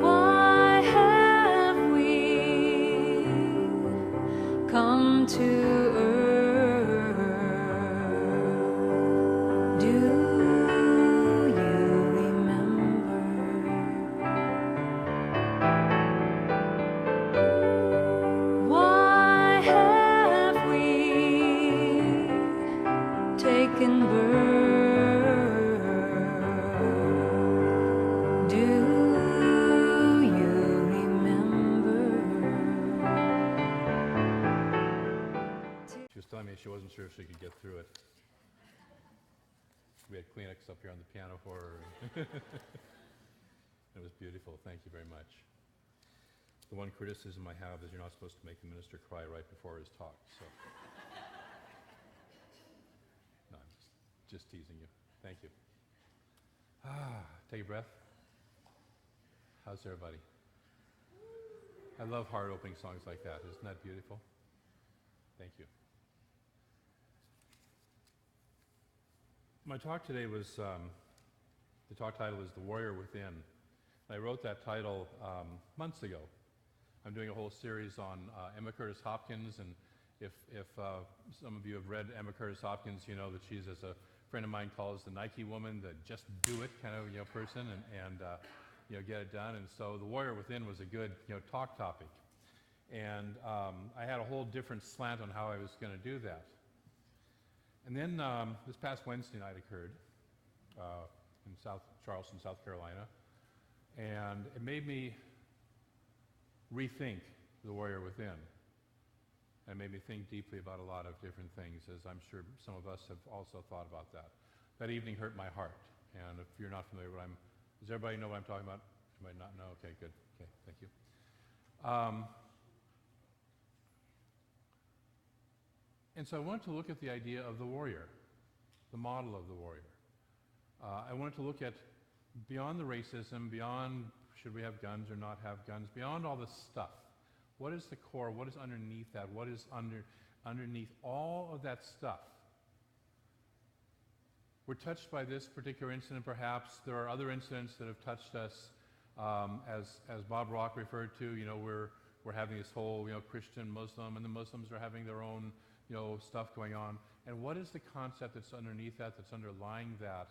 Why have we come to earth? Do you remember? Why have we taken birth? Do you remember? She was telling me she wasn't sure if she could get through it. We had Kleenex up here on the piano for her. It was beautiful. Thank you very much. The one criticism I have is you're not supposed to make the minister cry right before his talk. So, no, I'm just teasing you. Thank you. Take a breath. How's everybody? I love heart-opening songs like that. Isn't that beautiful? Thank you. My talk today was, the talk title is The Warrior Within. I wrote that title months ago. I'm doing a whole series on Emma Curtis Hopkins, and if some of you have read Emma Curtis Hopkins, you know that she's, as a friend of mine calls, the Nike woman, the just do it kind of person, and get it done. And so The Warrior Within was a good talk topic. And I had a whole different slant on how I was going to do that. And then this past Wednesday night occurred in Charleston, South Carolina, and it made me rethink The Warrior Within. And made me think deeply about a lot of different things, as I'm sure some of us have also thought about that. That evening hurt my heart, and if you're not familiar with what does everybody know what I'm talking about? Everybody not know? Okay, good. Okay, thank you. And so I wanted to look at the idea of the warrior, the model of the warrior. I wanted to look at beyond the racism, beyond should we have guns or not have guns, beyond all this stuff. What is the core? What is underneath that? What is underneath all of that stuff? We're touched by this particular incident, perhaps. There are other incidents that have touched us, as Bob Rock referred to. We're having this whole Christian, Muslim, and the Muslims are having their own stuff going on. And what is the concept that's underneath that, that's underlying that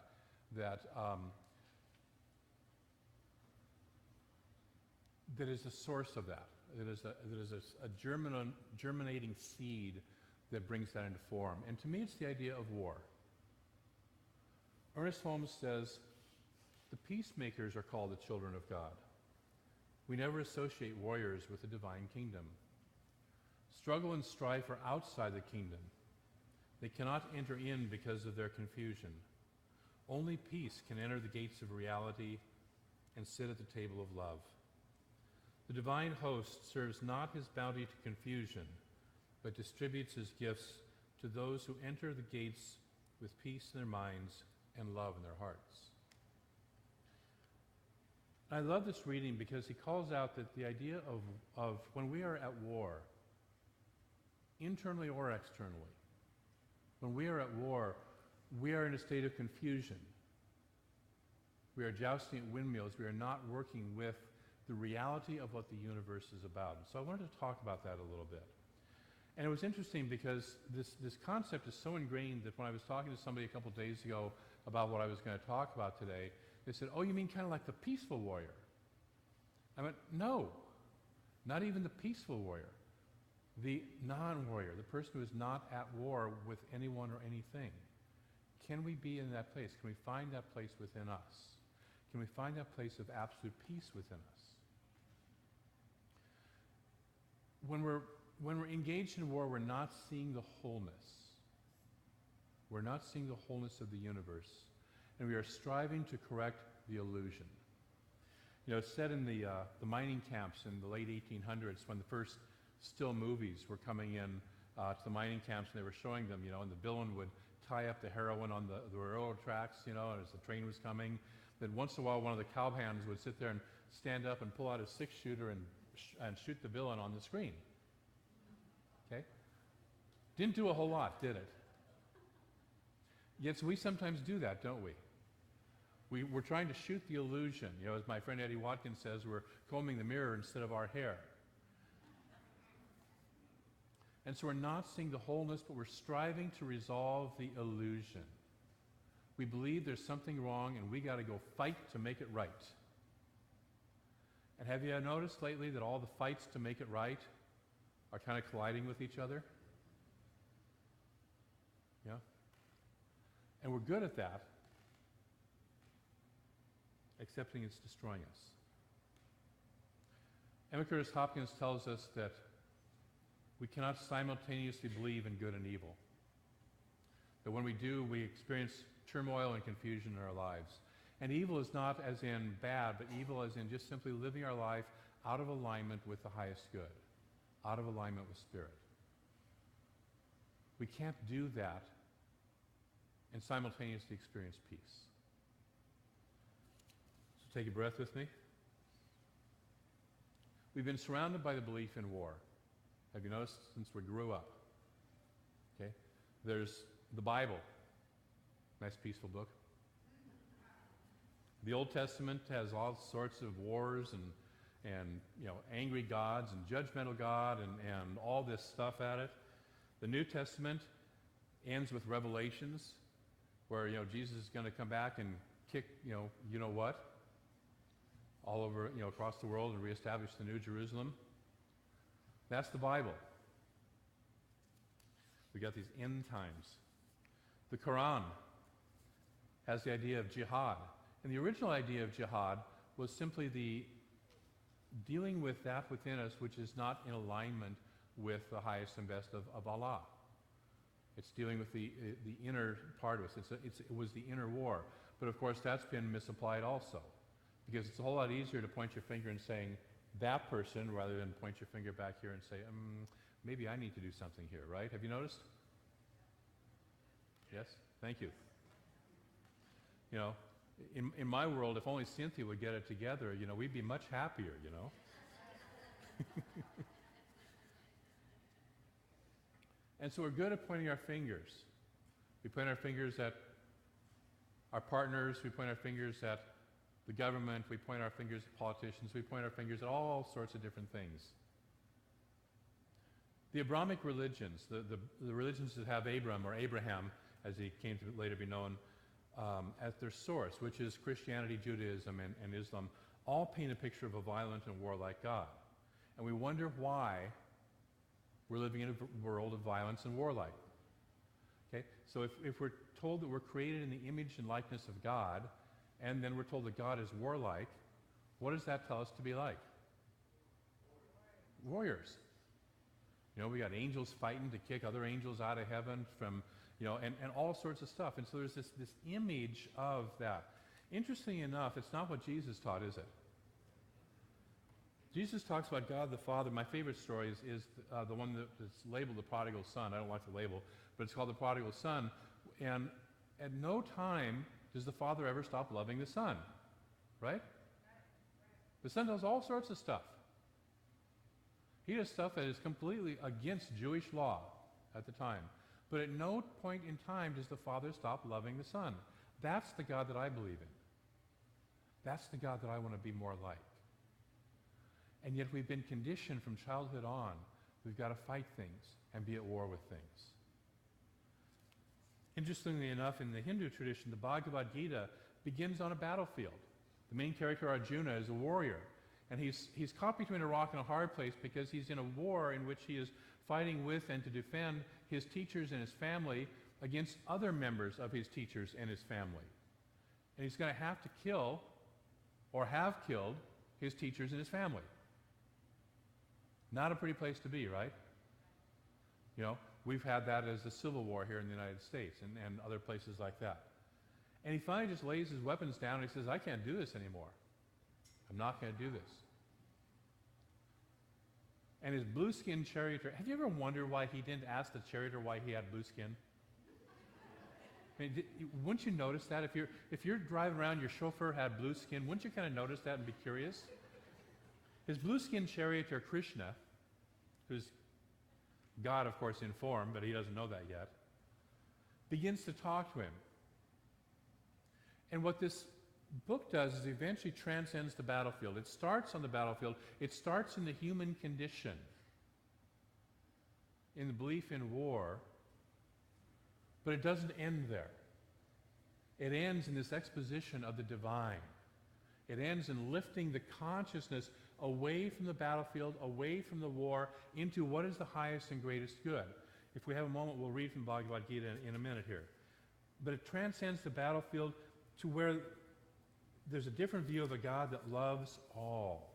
is the source of that? That is a germinating seed that brings that into form. And to me, it's the idea of war. Ernest Holmes says, the peacemakers are called the children of God. We never associate warriors with the divine kingdom. Struggle and strife are outside the kingdom. They cannot enter in because of their confusion. Only peace can enter the gates of reality and sit at the table of love. The divine host serves not his bounty to confusion, but distributes his gifts to those who enter the gates with peace in their minds and love in their hearts. I love this reading because he calls out that the idea of when we are at war, internally or externally, when we are at war, we are in a state of confusion. We are jousting at windmills. We are not working with the reality of what the universe is about. So I wanted to talk about that a little bit. And it was interesting because this concept is so ingrained that when I was talking to somebody a couple days ago about what I was going to talk about today, they said, oh, you mean kind of like the peaceful warrior? I went, no, not even the peaceful warrior. The non-warrior, the person who is not at war with anyone or anything. Can we be in that place? Can we find that place within us? Can we find that place of absolute peace within us? When we're engaged in war, we're not seeing the wholeness. We're not seeing the wholeness of the universe, and we are striving to correct the illusion. It's said in the mining camps in the late 1800s, when the first still movies were coming in to the mining camps, and they were showing them, and the villain would tie up the heroin on the railroad tracks, and as the train was coming, then once in a while one of the cowhands would sit there and stand up and pull out a six-shooter and shoot the villain on the screen. Okay? Didn't do a whole lot, did it? Yet we sometimes do that, don't we? We're trying to shoot the illusion. You know, as my friend Eddie Watkins says, we're combing the mirror instead of our hair. And so we're not seeing the wholeness, but we're striving to resolve the illusion. We believe there's something wrong and we got to go fight to make it right. And have you noticed lately that all the fights to make it right are kind of colliding with each other? Yeah? And we're good at that, excepting it's destroying us. Emma Curtis Hopkins tells us that we cannot simultaneously believe in good and evil. That when we do, we experience turmoil and confusion in our lives. And evil is not as in bad, but evil as in just simply living our life out of alignment with the highest good, out of alignment with Spirit. We can't do that and simultaneously experience peace. So take a breath with me. We've been surrounded by the belief in war. Have you noticed since we grew up? Okay? There's the Bible. Nice peaceful book. The Old Testament has all sorts of wars and angry gods and judgmental God and all this stuff at it. The New Testament ends with Revelations, where Jesus is going to come back and kick you know what all over across the world and reestablish the New Jerusalem. That's the Bible. We got these end times. The Quran has the idea of jihad. And the original idea of jihad was simply the dealing with that within us which is not in alignment with the highest and best of Allah. It's dealing with the inner part of us. It was the inner war. But of course that's been misapplied also. Because it's a whole lot easier to point your finger and saying, that person, rather than point your finger back here and say, maybe I need to do something here, right? Have you noticed? Yes? Thank you. In my world, if only Cynthia would get it together, we'd be much happier, And so we're good at pointing our fingers. We point our fingers at our partners, we point our fingers at the government, we point our fingers at politicians, we point our fingers at all sorts of different things. The Abrahamic religions, the religions that have Abram, or Abraham, as he came to later be known, as their source, which is Christianity, Judaism, and Islam, all paint a picture of a violent and warlike God. And we wonder why we're living in a world of violence and warlike. Okay? So if we're told that we're created in the image and likeness of God, and then we're told that God is warlike, what does that tell us to be like? Warriors. We got angels fighting to kick other angels out of heaven from, and all sorts of stuff. And so there's this image of that. Interestingly enough, it's not what Jesus taught, is it? Jesus talks about God the Father. My favorite story is the one that's labeled the prodigal son. I don't like the label, but it's called the prodigal son. And at no time does the Father ever stop loving the Son, right? The Son does all sorts of stuff. He does stuff that is completely against Jewish law at the time. But at no point in time does the Father stop loving the Son. That's the God that I believe in. That's the God that I want to be more like. And yet we've been conditioned from childhood on, we've got to fight things and be at war with things. Interestingly enough, in the Hindu tradition, the Bhagavad Gita begins on a battlefield. The main character, Arjuna, is a warrior. And he's caught between a rock and a hard place because he's in a war in which he is fighting with and to defend his teachers and his family against other members of his teachers and his family. And he's going to have to kill, or have killed, his teachers and his family. Not a pretty place to be, right? We've had that as a civil war here in the United States and other places like that. And he finally just lays his weapons down and he says, I can't do this anymore. I'm not going to do this. And his blue-skinned charioteer, have you ever wondered why he didn't ask the charioteer why he had blue skin? I mean, wouldn't you notice that? If you're driving around, your chauffeur had blue skin, wouldn't you kind of notice that and be curious? His blue-skinned charioteer, Krishna, who's God, of course, in form, but he doesn't know that yet, begins to talk to him. And what this book does is eventually transcends the battlefield. It starts on the battlefield. It starts in the human condition, in the belief in war, but it doesn't end there. It ends in this exposition of the divine. It ends in lifting the consciousness away from the battlefield, away from the war, into what is the highest and greatest good. If we have a moment, we'll read from Bhagavad Gita in a minute here. But it transcends the battlefield to where there's a different view of a God that loves all.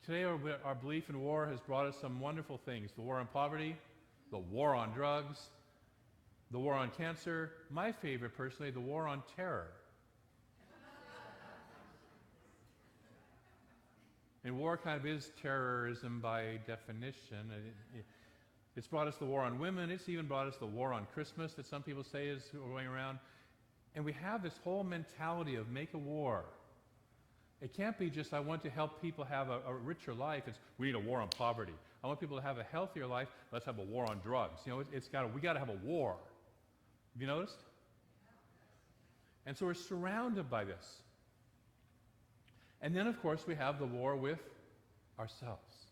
Today, our belief in war has brought us some wonderful things. The war on poverty, the war on drugs, the war on cancer. My favorite, personally, the war on terror. And war kind of is terrorism by definition. It's brought us the war on women. It's even brought us the war on Christmas that some people say is going around. And we have this whole mentality of make a war. It can't be just, I want to help people have a richer life. It's, we need a war on poverty. I want people to have a healthier life. Let's have a war on drugs. You know, we got to have a war. Have you noticed? And so we're surrounded by this. And then, of course, we have the war with ourselves.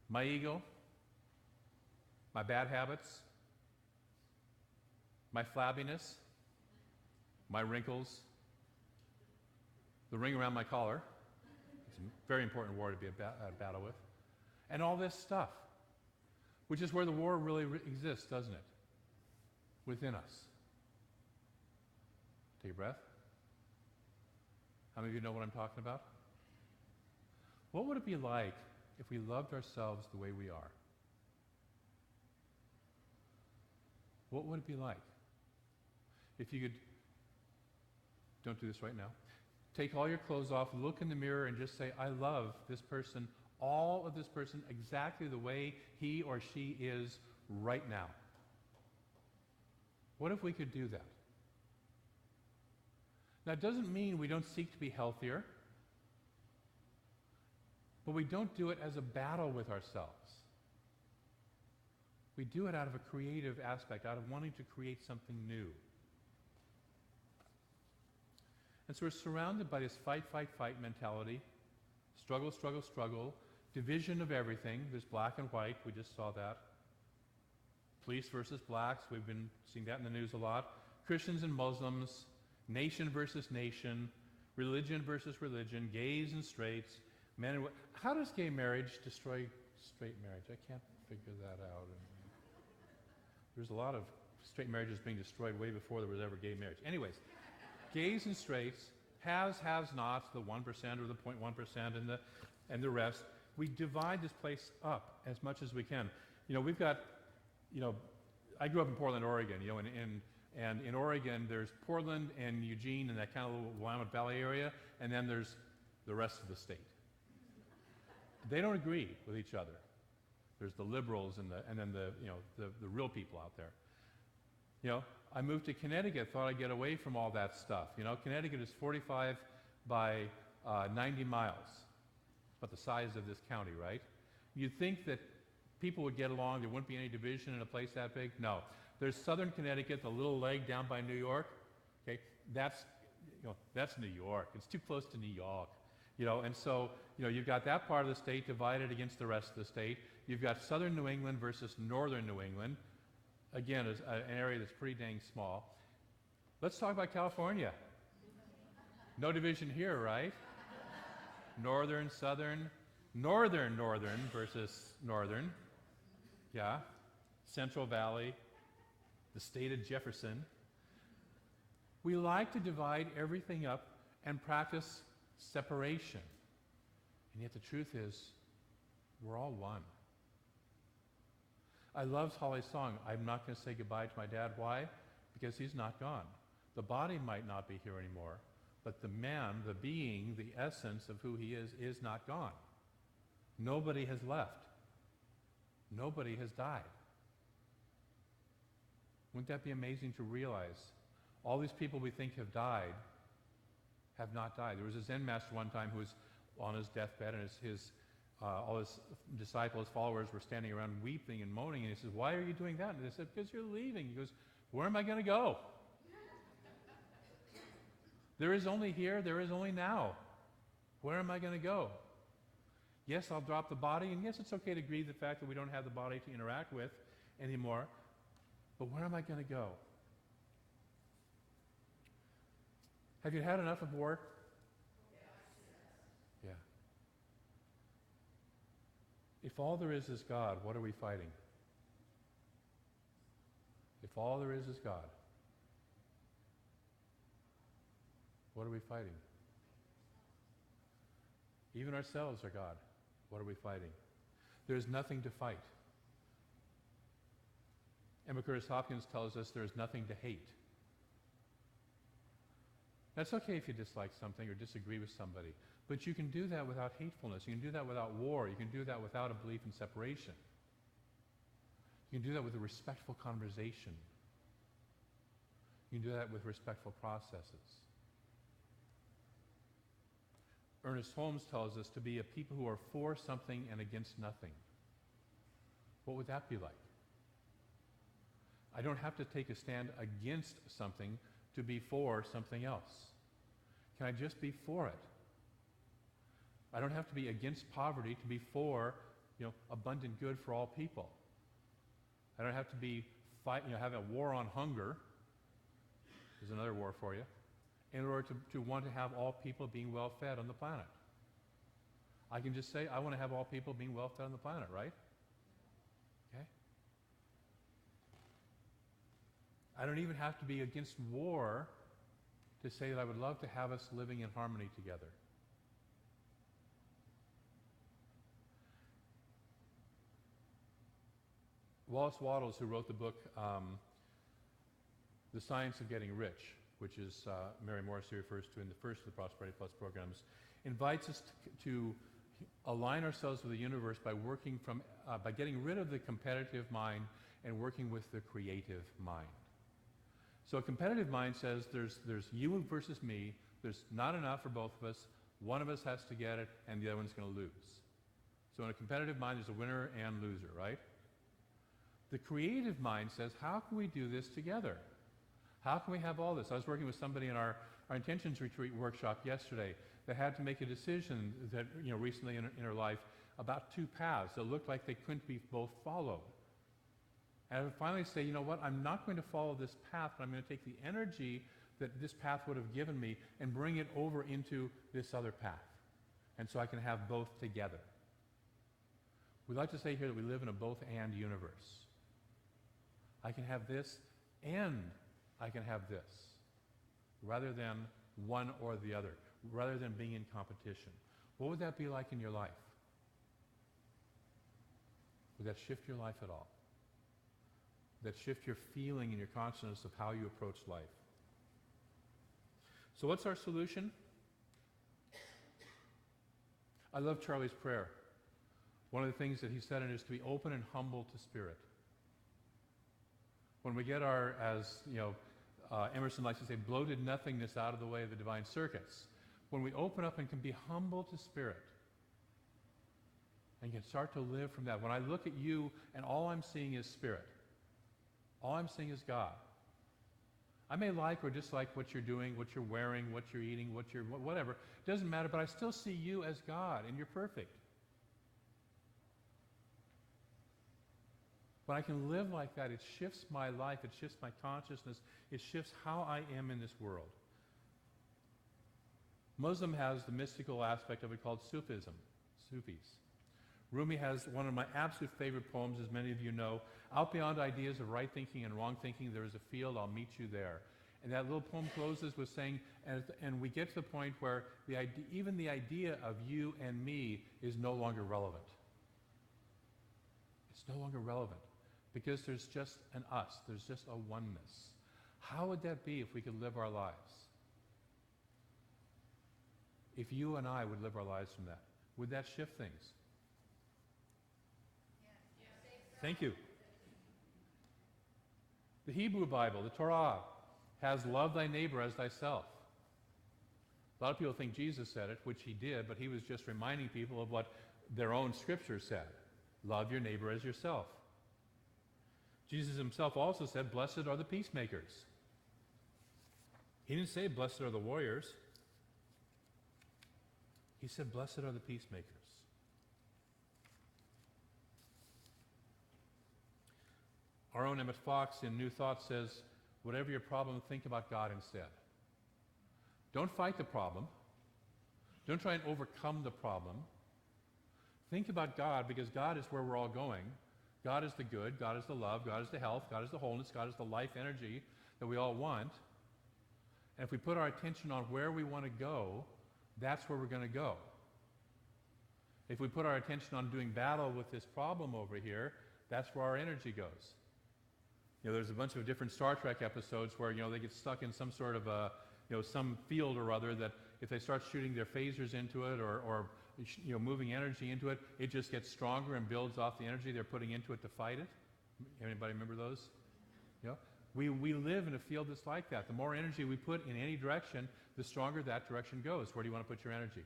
My ego, my bad habits, my flabbiness, my wrinkles, the ring around my collar. It's a very important war to be at battle with. And all this stuff, which is where the war really exists, doesn't it? Within us. Take a breath. How many of you know what I'm talking about? What would it be like if we loved ourselves the way we are? What would it be like if you could, don't do this right now, take all your clothes off, look in the mirror, and just say, I love this person, all of this person, exactly the way he or she is right now. What if we could do that? Now, it doesn't mean we don't seek to be healthier, but we don't do it as a battle with ourselves. We do it out of a creative aspect, out of wanting to create something new. And so we're surrounded by this fight, fight, fight mentality, struggle, struggle, struggle, division of everything. There's black and white, we just saw that. Police versus blacks, we've been seeing that in the news a lot. Christians and Muslims, nation versus nation, religion versus religion, gays and straights, men and women. How does gay marriage destroy straight marriage? I can't figure that out. There's a lot of straight marriages being destroyed way before there was ever gay marriage. Anyways, gays and straights, has-nots, the 1% or the 0.1% and the rest. We divide this place up as much as we can. You know, we've got, you know, I grew up in Portland, Oregon, you know, and in Oregon, there's Portland and Eugene and that kind of little Willamette Valley area, and then there's the rest of the state. They don't agree with each other. There's the liberals and then the real people out there. You know, I moved to Connecticut, thought I'd get away from all that stuff. You know, Connecticut is 45 by 90 miles. It's about the size of this county, right? You'd think that people would get along, there wouldn't be any division in a place that big. No. There's southern Connecticut, the little leg down by New York. Okay, that's New York. It's too close to New York. You know, and so, you know, you've got that part of the state divided against the rest of the state. You've got southern New England versus northern New England. Again, it's an area that's pretty dang small. Let's talk about California. No division here, right? Northern, southern, northern versus northern. Yeah. Central Valley, the state of Jefferson. We like to divide everything up and practice separation. And yet the truth is, we're all one. I loved Holly's song, I'm not going to say goodbye to my dad. Why? Because he's not gone. The body might not be here anymore, but the man, the being, the essence of who he is not gone. Nobody has left. Nobody has died. Wouldn't that be amazing to realize? All these people we think have died have not died. There was a Zen master one time who was on his deathbed, and all his disciples, his followers were standing around weeping and moaning, and he says, why are you doing that? And they said, because you're leaving. He goes, Where am I going to go? There is only here, there is only now. Where am I going to go? Yes, I'll drop the body, and yes, it's okay to grieve the fact that we don't have the body to interact with anymore, but where am I going to go? Have you had enough of war? Yeah. If all there is God, what are we fighting? If all there is God, what are we fighting? Even ourselves are God. What are we fighting? There's nothing to fight. Emma Curtis Hopkins tells us there's nothing to hate. That's okay if you dislike something or disagree with somebody, but you can do that without hatefulness. You can do that without war. You can do that without a belief in separation. You can do that with a respectful conversation. You can do that with respectful processes. Ernest Holmes tells us to be a people who are for something and against nothing. What would that be like? I don't have to take a stand against something to be for something else. Can I just be for it? I don't have to be against poverty to be for, abundant good for all people. I don't have to be having a war on hunger. There's another war for you. In order to want to have all people being well fed on the planet. I can just say, I want to have all people being well fed on the planet, right? Okay? I don't even have to be against war to say that I would love to have us living in harmony together. Wallace Wattles, who wrote the book, The Science of Getting Rich, which is Mary Morrissey refers to in the first of the Prosperity Plus programs, invites us to align ourselves with the universe by by getting rid of the competitive mind and working with the creative mind. So a competitive mind says there's you versus me, there's not enough for both of us, one of us has to get it, and the other one's going to lose. So in a competitive mind, there's a winner and loser, right? The creative mind says, how can we do this together? How can we have all this? I was working with somebody in our intentions retreat workshop yesterday that had to make a decision that recently in her life about two paths that looked like they couldn't be both followed. And I would finally say, you know what, I'm not going to follow this path, but I'm going to take the energy that this path would have given me and bring it over into this other path. And so I can have both together. We like to say here that we live in a both-and universe. I can have this and I can have this, rather than one or the other, rather than being in competition. What would that be like in your life? Would that shift your life at all? Would that shift your feeling and your consciousness of how you approach life? So what's our solution? I love Charlie's prayer. One of the things that he said in it is to be open and humble to spirit. When we get our, as Emerson likes to say, bloated nothingness out of the way of the divine circuits, when we open up and can be humble to spirit and can start to live from that. When I look at you and all I'm seeing is spirit, all I'm seeing is God. I may like or dislike what you're doing, what you're wearing, what you're eating, whatever. It doesn't matter, but I still see you as God, and you're perfect. When I can live like that, it shifts my life, it shifts my consciousness, it shifts how I am in this world. Muslim has the mystical aspect of it called Sufism, Sufis. Rumi has one of my absolute favorite poems, as many of you know. Out beyond ideas of right thinking and wrong thinking, there is a field, I'll meet you there. And that little poem closes with saying, and we get to the point where even the idea of you and me is no longer relevant. It's no longer relevant because there's just an us, there's just a oneness. How would that be if we could live our lives? If you and I would live our lives from that, would that shift things? Thank you. The Hebrew Bible, the Torah, has love thy neighbor as thyself. A lot of people think Jesus said it, which he did, but he was just reminding people of what their own scripture said. Love your neighbor as yourself. Jesus himself also said, blessed are the peacemakers. He didn't say, blessed are the warriors. He said, blessed are the peacemakers. Our own Emmett Fox in New Thought says, whatever your problem, think about God instead. Don't fight the problem. Don't try and overcome the problem. Think about God, because God is where we're all going. God is the good, God is the love, God is the health, God is the wholeness, God is the life energy that we all want. And if we put our attention on where we want to go, that's where we're going to go. If we put our attention on doing battle with this problem over here, that's where our energy goes. You know, there's a bunch of different Star Trek episodes where, you know, they get stuck in some sort of a, you know, some field or other that if they start shooting their phasers into it or you know, moving energy into it, it just gets stronger and builds off the energy they're putting into it to fight it. Anybody remember those? You know? We live in a field that's like that. The more energy we put in any direction, the stronger that direction goes. Where do you want to put your energy?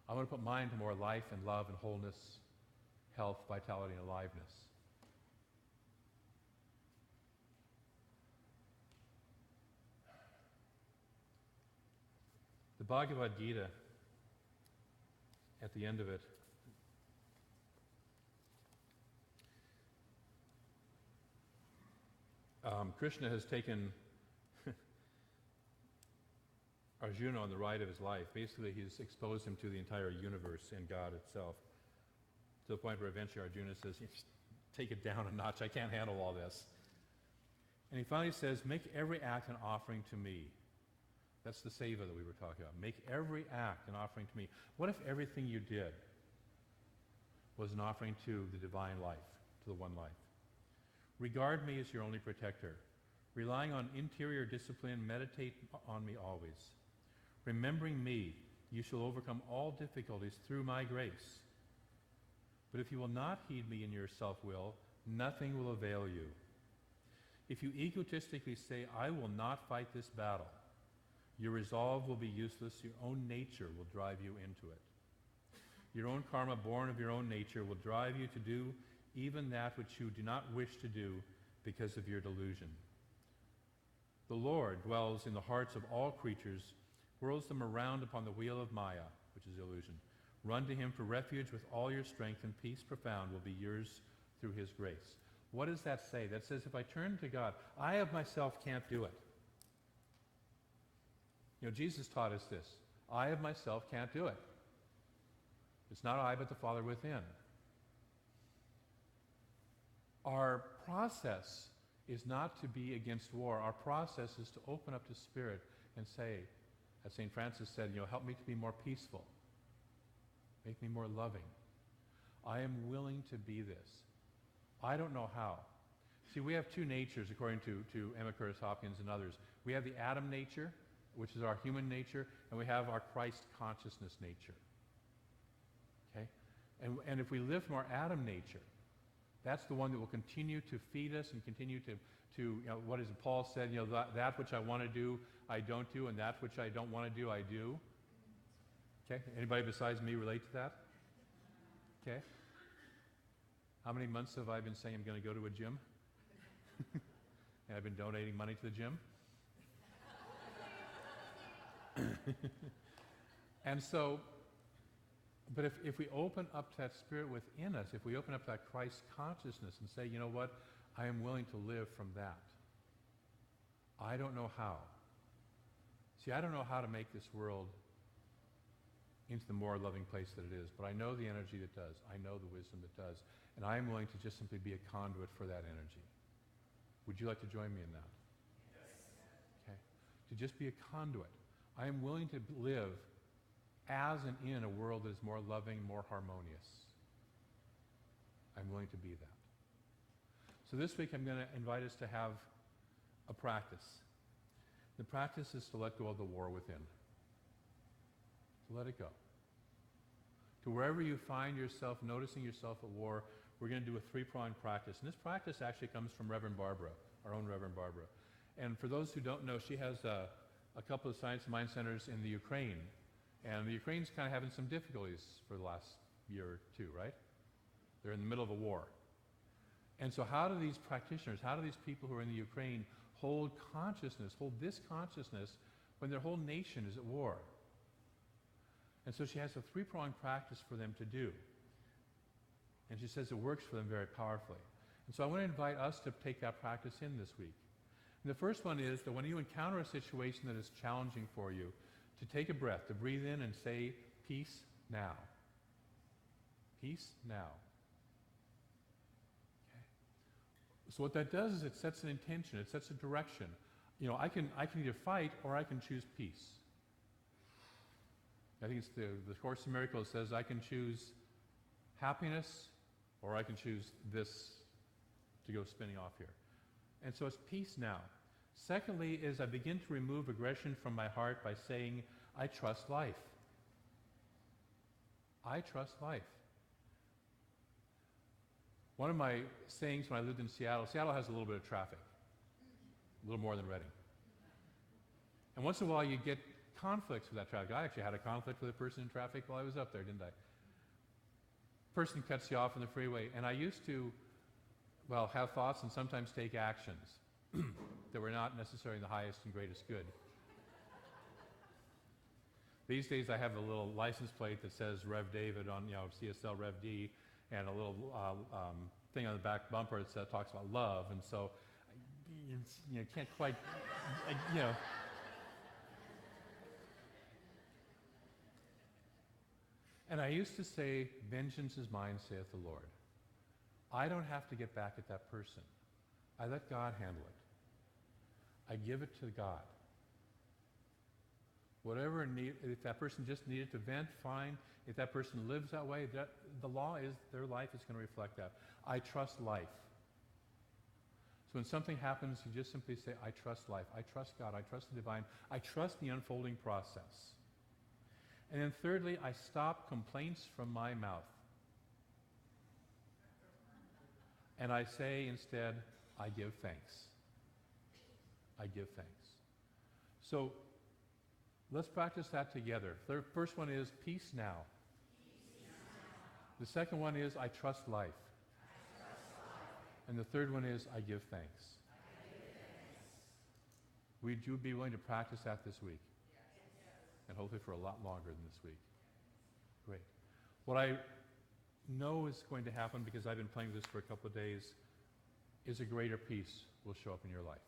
I want to put mine to more life and love and wholeness, health, vitality, and aliveness. The Bhagavad Gita, at the end of it, Krishna has taken Arjuna on the ride of his life. Basically, he's exposed him to the entire universe and God itself, to the point where eventually Arjuna says, take it down a notch, I can't handle all this. And he finally says, make every act an offering to me. That's the seva that we were talking about. Make every act an offering to me. What if everything you did was an offering to the divine life, to the one life? Regard me as your only protector. Relying on interior discipline, meditate on me always. Remembering me, you shall overcome all difficulties through my grace. But if you will not heed me in your self-will, nothing will avail you. If you egotistically say, I will not fight this battle, your resolve will be useless. Your own nature will drive you into it. Your own karma, born of your own nature, will drive you to do even that which you do not wish to do because of your delusion. The Lord dwells in the hearts of all creatures, whirls them around upon the wheel of Maya, which is illusion. Run to him for refuge with all your strength, and peace profound will be yours through his grace. What does that say? That says if I turn to God, I of myself can't do it. You know, Jesus taught us this. I of myself can't do it. It's not I, but the Father within. Our process is not to be against war. Our process is to open up to Spirit and say, as St. Francis said, you know, help me to be more peaceful. Make me more loving. I am willing to be this. I don't know how. See, we have two natures, according to Emma Curtis Hopkins and others. We have the Adam nature, which is our human nature, and we have our Christ consciousness nature. Okay? And if we live from our Adam nature, that's the one that will continue to feed us and continue to you know, what is it Paul said, you know, that which I want to do, I don't do, and that which I don't want to do, I do. Okay? Anybody besides me relate to that? Okay? How many months have I been saying I'm going to go to a gym? And I've been donating money to the gym? And so, but if we open up that Spirit within us, if we open up that Christ consciousness and say, you know what, I am willing to live from that. I don't know how. See, I don't know how to make this world into the more loving place that it is, but I know the energy that does. I know the wisdom that does. And I am willing to just simply be a conduit for that energy. Would you like to join me in that? Yes. Okay. To just be a conduit. I am willing to live as and in a world that is more loving, more harmonious. I'm willing to be that. So this week I'm going to invite us to have a practice. The practice is to let go of the war within. To let it go. To wherever you find yourself, noticing yourself at war, we're going to do a three-pronged practice. And this practice actually comes from Reverend Barbara, our own Reverend Barbara. And for those who don't know, she has a couple of Science and Mind Centers in the Ukraine. And the Ukraine's kind of having some difficulties for the last year or two, right? They're in the middle of a war. And so how do these practitioners, how do these people who are in the Ukraine hold this consciousness when their whole nation is at war? And so she has a three-pronged practice for them to do. And she says it works for them very powerfully. And so I want to invite us to take that practice in this week. And the first one is that when you encounter a situation that is challenging for you, to take a breath, to breathe in and say, peace now. Peace now. Okay. So what that does is it sets an intention, it sets a direction. You know, I can either fight or I can choose peace. I think it's the Course in Miracles says I can choose happiness or I can choose this to go spinning off here. And so it's peace now. Secondly is I begin to remove aggression from my heart by saying, I trust life. I trust life. One of my sayings when I lived in Seattle has a little bit of traffic, a little more than Reading. And once in a while you get conflicts with that traffic. I actually had a conflict with a person in traffic while I was up there, didn't I? Person cuts you off on the freeway, and I used to, well, have thoughts and sometimes take actions that were not necessarily the highest and greatest good. These days I have a little license plate that says Rev David on, CSL Rev D, and a little thing on the back bumper that talks about love, and so, can't quite, And I used to say, vengeance is mine, saith the Lord. I don't have to get back at that person. I let God handle it. I give it to God. If that person just needed to vent, fine. If that person lives that way, the law is their life is going to reflect that. I trust life. So when something happens, you just simply say, I trust life. I trust God. I trust the divine. I trust the unfolding process. And then thirdly, I stop complaints from my mouth. And I say instead, I give thanks. I give thanks. So let's practice that together. The first one is peace now. The second one is I trust life. And the third one is I give thanks. Would you be willing to practice that this week? And hopefully for a lot longer than this week. Great. What I know is going to happen, because I've been playing this for a couple of days, is a greater peace will show up in your life.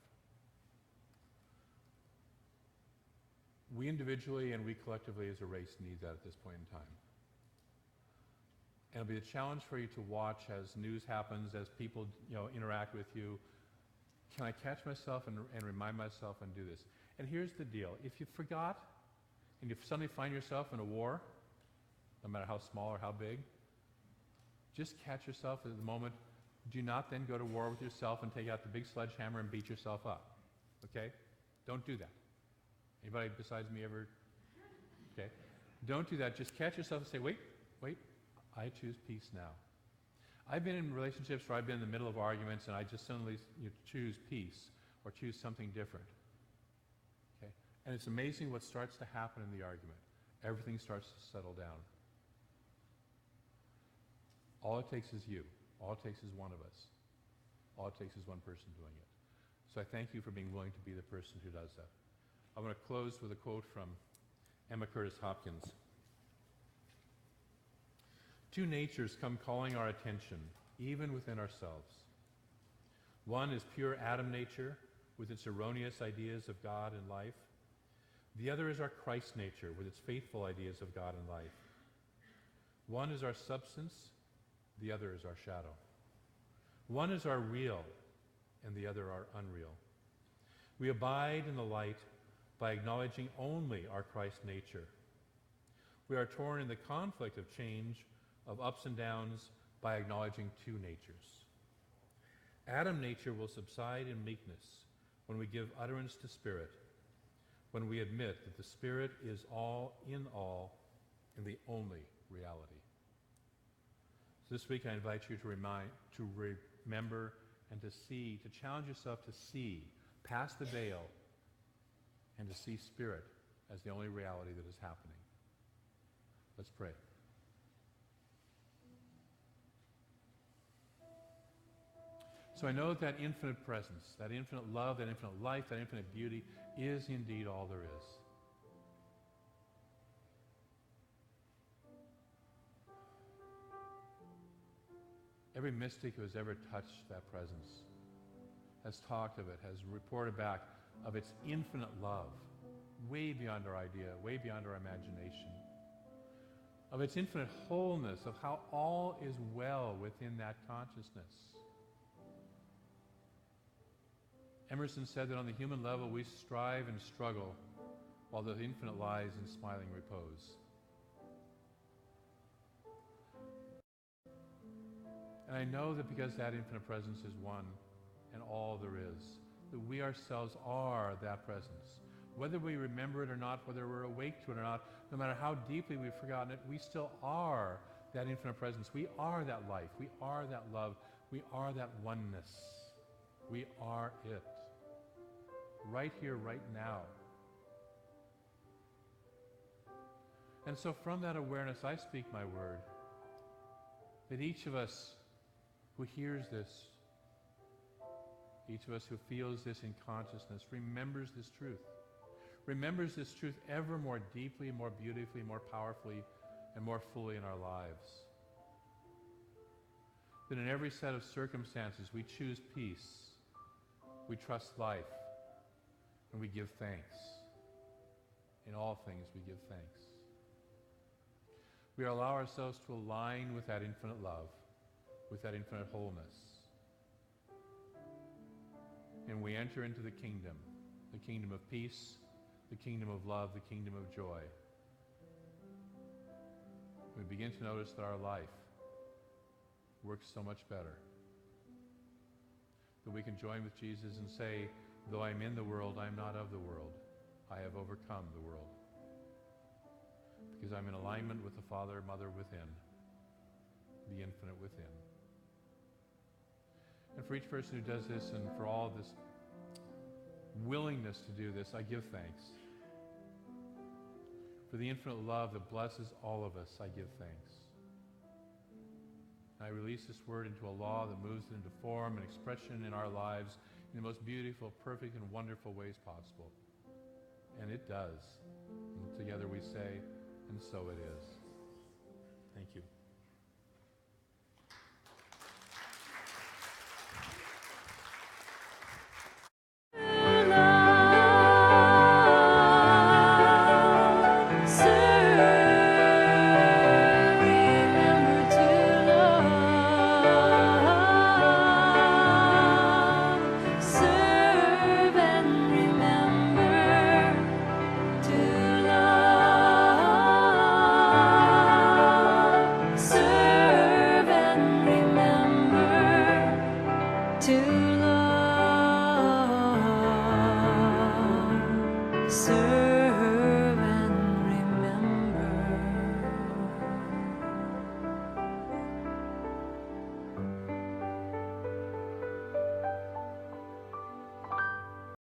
We individually and we collectively as a race need that at this point in time. And it'll be a challenge for you to watch as news happens, as people interact with you. Can I catch myself and remind myself and do this? And here's the deal. If you forgot, and you suddenly find yourself in a war, no matter how small or how big, just catch yourself at the moment. Do not then go to war with yourself and take out the big sledgehammer and beat yourself up. Okay? Don't do that. Anybody besides me ever? Okay? Don't do that. Just catch yourself and say, wait, I choose peace now. I've been in relationships where I've been in the middle of arguments and I just suddenly choose peace or choose something different. Okay? And it's amazing what starts to happen in the argument. Everything starts to settle down. All it takes is you. All it takes is one of us. All it takes is one person doing it. So I thank you for being willing to be the person who does that. I'm going to close with a quote from Emma Curtis Hopkins. Two natures come calling our attention, even within ourselves. One is pure Adam nature, with its erroneous ideas of God and life. The other is our Christ nature, with its faithful ideas of God and life. One is our substance, the other is our shadow. One is our real, and the other our unreal. We abide in the light by acknowledging only our Christ nature. We are torn in the conflict of change, of ups and downs, by acknowledging two natures. Adam nature will subside in meekness when we give utterance to Spirit, when we admit that the Spirit is all, and the only reality. So this week I invite you to remember and to see, to challenge yourself to see past the veil and to see Spirit as the only reality that is happening. Let's pray. So I know that infinite presence, that infinite love, that infinite life, that infinite beauty is indeed all there is. Every mystic who has ever touched that presence has talked of it, has reported back of its infinite love, way beyond our idea, way beyond our imagination, of its infinite wholeness, of how all is well within that consciousness. Emerson said that on the human level we strive and struggle while the infinite lies in smiling repose. And I know that because that infinite presence is one and all there is, that we ourselves are that presence. Whether we remember it or not, whether we're awake to it or not, no matter how deeply we've forgotten it, we still are that infinite presence. We are that life. We are that love. We are that oneness. We are it. Right here, right now. And so from that awareness, I speak my word. That each of us who hears this, each of us who feels this in consciousness, remembers this truth. Remembers this truth ever more deeply, more beautifully, more powerfully, and more fully in our lives. That in every set of circumstances we choose peace, we trust life, and we give thanks. In all things we give thanks. We allow ourselves to align with that infinite love, with that infinite wholeness. And we enter into the kingdom of peace, the kingdom of love, the kingdom of joy. We begin to notice that our life works so much better. That we can join with Jesus and say, though I'm in the world, I'm not of the world. I have overcome the world. Because I'm in alignment with the Father, Mother within, the infinite within. And for each person who does this and for all this willingness to do this, I give thanks. For the infinite love that blesses all of us, I give thanks. And I release this word into a law that moves it into form and expression in our lives in the most beautiful, perfect, and wonderful ways possible. And it does. And together we say, and so it is. Thank you. To love, serve.